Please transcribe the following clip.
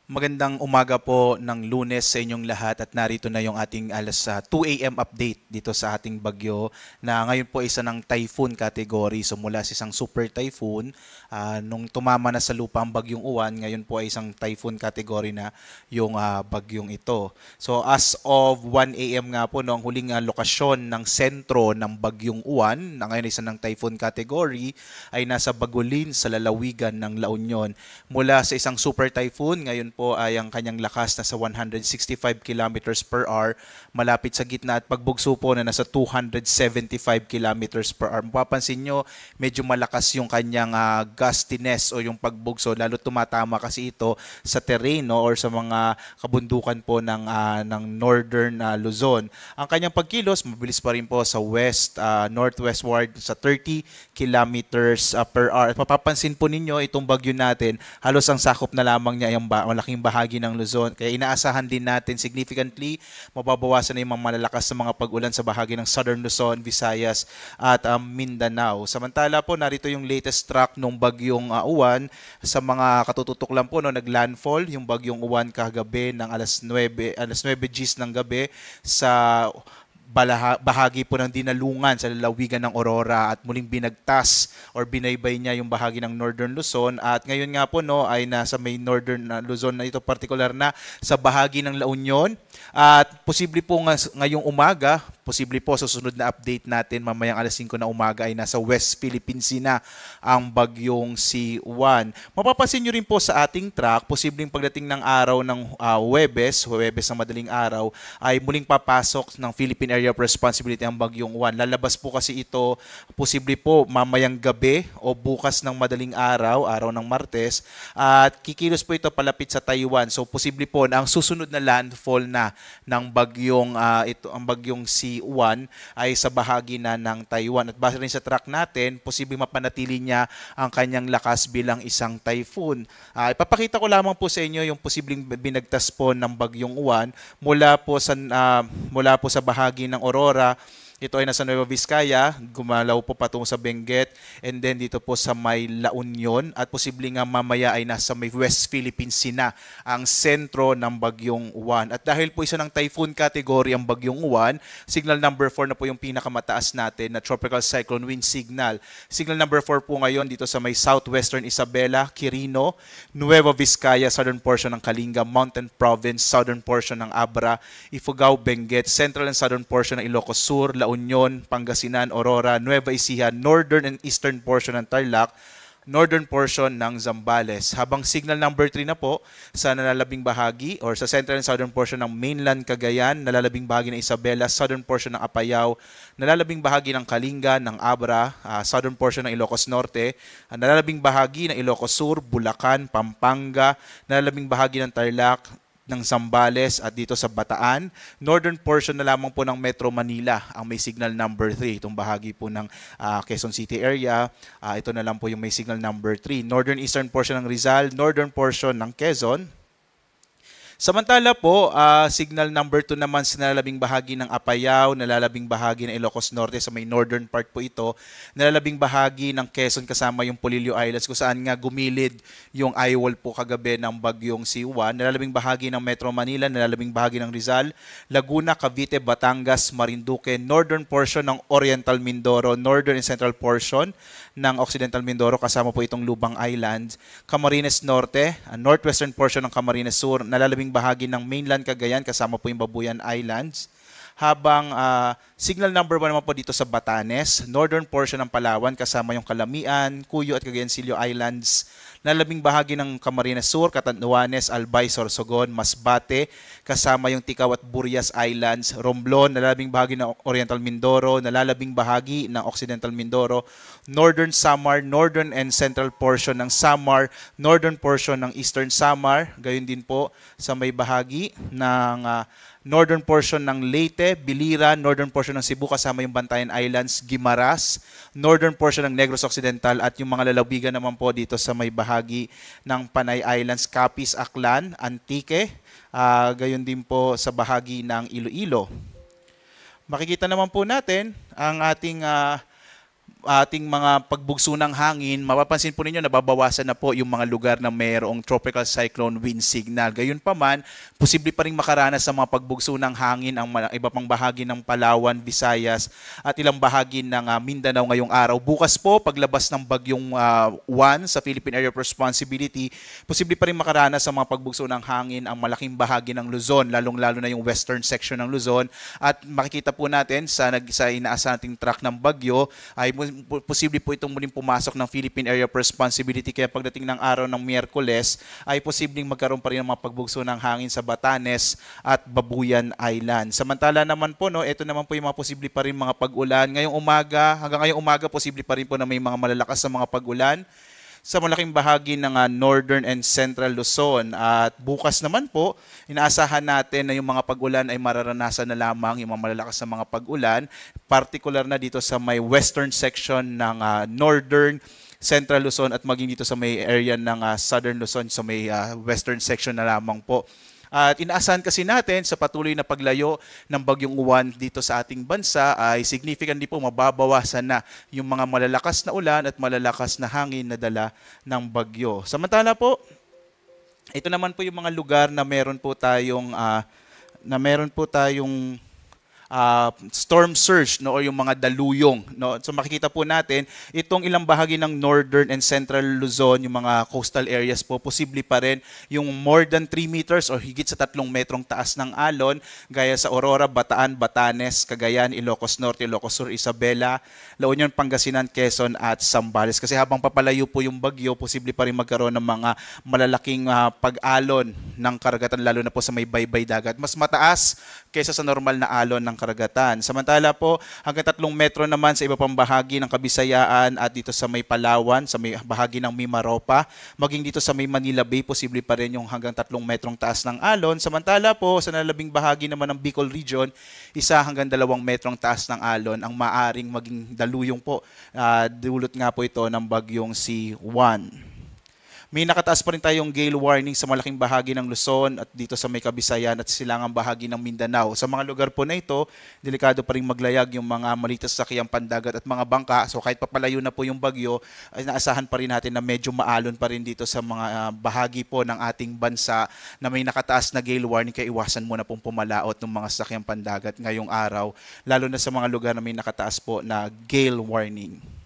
Magandang umaga po ng Lunes sa inyong lahat at narito na yung ating alas 2 a.m. update dito sa ating bagyo na ngayon po isa ng typhoon category. So mula sa isang super typhoon, nung tumama na sa lupa ang bagyong Uwan, ngayon po ay isang typhoon category na yung bagyong ito. So as of 1 a.m. nga po, no, ang huling lokasyon ng sentro ng bagyong Uwan na ngayon ay isa ng typhoon category ay nasa Bagulin sa lalawigan ng La Union. Mula sa isang super typhoon, ngayon po ay ang kanyang lakas na sa 165 kilometers per hour, malapit sa gitna at pagbugso po na nasa 275 kilometers per hour. Mapapansin nyo, medyo malakas yung kanyang gustiness o yung pagbugso, lalo tumatama kasi ito sa terreno or sa mga kabundukan po ng northern Luzon. Ang kanyang pagkilos, mabilis pa rin po sa west, northwestward sa 30 kilometers per hour. At mapapansin po ninyo, itong bagyo natin, halos ang sakop na lamang niya ay malaking bahagi ng Luzon. Kaya inaasahan din natin significantly mababawasan na yung mga malalakas na mga pag-ulan sa bahagi ng Southern Luzon, Visayas at Mindanao. Samantala po, narito yung latest track ng bagyong Uwan. Sa mga katututok lang po, no, naglandfall yung bagyong Uwan kagabi ng alas 9 Gs ng gabi sa bahagi po ng Dinalungan sa lalawigan ng Aurora at muling binagtas or binaybay niya yung bahagi ng Northern Luzon at ngayon nga po no ay nasa may Northern Luzon na ito, particular na sa bahagi ng La Union at posible po ngayong umaga, posible po sa susunod na update natin mamayang alas 5 na umaga ay nasa West Philippine Sea na ang bagyong C1. Mapapansin nyo rin po sa ating track, posibleng pagdating ng araw ng Huwebes ng madaling araw ay muling papasok ng Philippine Area of Responsibility ang bagyong Uwan. Lalabas po kasi ito, posible po mamayang gabi o bukas ng madaling araw, araw ng Martes, at kikilos po ito palapit sa Taiwan. So posible po na ang susunod na landfall na ng bagyong ang bagyong C1 ay sa bahagi na ng Taiwan. At base rin sa track natin, posible mapanatili niya ang kanyang lakas bilang isang typhoon. Ipapakita ko lamang po sa inyo yung posibleng binagtas po ng bagyong Uwan mula po sa bahagi ng Aurora. Ito ay nasa Nueva Vizcaya, gumalaw po patungo sa Benguet, and then dito po sa may La Union, at posibleng nga mamaya ay nasa may West Philippine Sea na ang sentro ng bagyong Uwan. At dahil po isa ng typhoon category ang bagyong Uwan, signal number 4 na po yung pinakamataas natin na tropical cyclone wind signal. Signal number 4 po ngayon dito sa may southwestern Isabela, Quirino, Nueva Vizcaya, southern portion ng Kalinga, Mountain Province, southern portion ng Abra, Ifugao, Benguet, central and southern portion ng Ilocos Sur, La Union, Pangasinan, Aurora, Nueva Ecija, northern and eastern portion ng Tarlac, northern portion ng Zambales. Habang signal number 3 na po sa nalalabing bahagi or sa central and southern portion ng mainland Cagayan, nalalabing bahagi ng Isabela, southern portion ng Apayao, nalalabing bahagi ng Kalinga, ng Abra, southern portion ng Ilocos Norte, nalalabing bahagi ng Ilocos Sur, Bulacan, Pampanga, nalalabing bahagi ng Tarlac, ng Zambales at dito sa Bataan. Northern portion na lamang po ng Metro Manila ang may signal number 3. Itong bahagi po ng Quezon City area, ito na lang po yung may signal number 3. Northern eastern portion ng Rizal, northern portion ng Quezon. Samantala po, signal number 2 naman sa nalalabing bahagi ng Apayao, nalalabing bahagi ng Ilocos Norte, sa may northern part po ito, nalalabing bahagi ng Quezon kasama yung Polillo Islands kung saan nga gumilid yung eyewall po kagabi ng bagyong C1, nalalabing bahagi ng Metro Manila, nalalabing bahagi ng Rizal, Laguna, Cavite, Batangas, Marinduque, northern portion ng Oriental Mindoro, northern and central portion ng Occidental Mindoro kasama po itong Lubang Islands, Camarines Norte, northwestern portion ng Camarines Sur, nalalabing bahagi ng mainland Cagayan kasama po yung Babuyan Islands. Habang signal number 1 naman po dito sa Batanes, northern portion ng Palawan kasama yung Calamian, Cuyo at Cagayancillo Islands, nalalabing bahagi ng Camarines Sur, Catanduanes, Albay, Sorsogon, Masbate, kasama yung Ticao at Burias Islands, Romblon, nalalabing bahagi ng Oriental Mindoro, nalalabing bahagi ng Occidental Mindoro, northern Samar, northern and central portion ng Samar, northern portion ng eastern Samar, gayon din po sa may bahagi ng northern portion ng Leyte, Bilira, northern portion ng Cebu kasama yung Bantayan Islands, Guimaras, northern portion ng Negros Occidental at yung mga lalawigan naman po dito sa may bahagi ng Panay Islands, Capiz, Aklan, Antique, gayon din po sa bahagi ng Iloilo. Makikita naman po natin ang ating ating mga pagbugso ng hangin, mapapansin po ninyo nababawasan na po yung mga lugar na mayroong tropical cyclone wind signal. Gayunpaman, posible pa rin makaranas sa mga pagbugso ng hangin ang iba pang bahagi ng Palawan, Visayas at ilang bahagi ng Mindanao ngayong araw. Bukas po, paglabas ng bagyong Juan sa Philippine Area of Responsibility, posible pa rin makaranas sa mga pagbugso ng hangin ang malaking bahagi ng Luzon, lalong-lalo na yung western section ng Luzon. At makikita po natin sa inaasahan nating track ng bagyo ay posible po itong muling pumasok ng Philippine Area of Responsibility, kaya pagdating ng araw ng Miyerkules ay posibleng magkaroon pa rin ng mga pagbugso ng hangin sa Batanes at Babuyan Island. Samantala naman po, no, ito naman po yung mga posible pa rin mga pag-ulan. Hanggang ngayong umaga, posible pa rin po na may mga malalakas na mga pag-ulan sa malaking bahagi ng Northern and Central Luzon. At bukas naman po, inaasahan natin na yung mga pag-ulan ay mararanasan na lamang, yung mga malalakas na mga pag-ulan, particular na dito sa may western section ng Northern Central Luzon at maging dito sa may area ng Southern Luzon, sa may western section na lamang po. At inaasahan kasi natin sa patuloy na paglayo ng bagyong Juan dito sa ating bansa ay significantly po mababawasan na yung mga malalakas na ulan at malalakas na hangin na dala ng bagyo. Samantala po, ito naman po yung mga lugar na meron po tayong storm surge, no, o yung mga daluyong, no. So makikita po natin itong ilang bahagi ng Northern and Central Luzon, yung mga coastal areas po, posible pa rin yung more than 3 meters o higit sa 3 metrong taas ng alon, gaya sa Aurora, Bataan, Batanes, Cagayan, Ilocos Norte, Ilocos Sur, Isabela, La Union, Pangasinan, Quezon at Zambales. Kasi habang papalayo po yung bagyo, posible pa rin magkaroon ng mga malalaking pag-alon ng karagatan, lalo na po sa may baybay dagat. Mas mataas kaysa sa normal na alon ng karagatan. Samantala po, hanggang 3 metro naman sa iba pang bahagi ng Kabisayaan at dito sa may Palawan, sa may bahagi ng Mimaropa, maging dito sa may Manila Bay, posible pa rin yung hanggang 3 metrong taas ng alon. Samantala po, sa nalabing bahagi naman ng Bicol Region, 1 hanggang 2 metrong taas ng alon ang maaring maging daluyong po. Dulot nga po ito ng bagyong si Juan. May nakataas pa rin tayong gale warning sa malaking bahagi ng Luzon at dito sa may Kabisayan at silangang bahagi ng Mindanao. Sa mga lugar po na ito, delikado pa rin maglayag yung mga maliit sa sakyang pandagat at mga bangka. So kahit papalayo na po yung bagyo, ay naasahan pa rin natin na medyo maalon pa rin dito sa mga bahagi po ng ating bansa na may nakataas na gale warning, kaya iwasan muna pong pumalaot ng mga sakyang pandagat ngayong araw, lalo na sa mga lugar na may nakataas po na gale warning.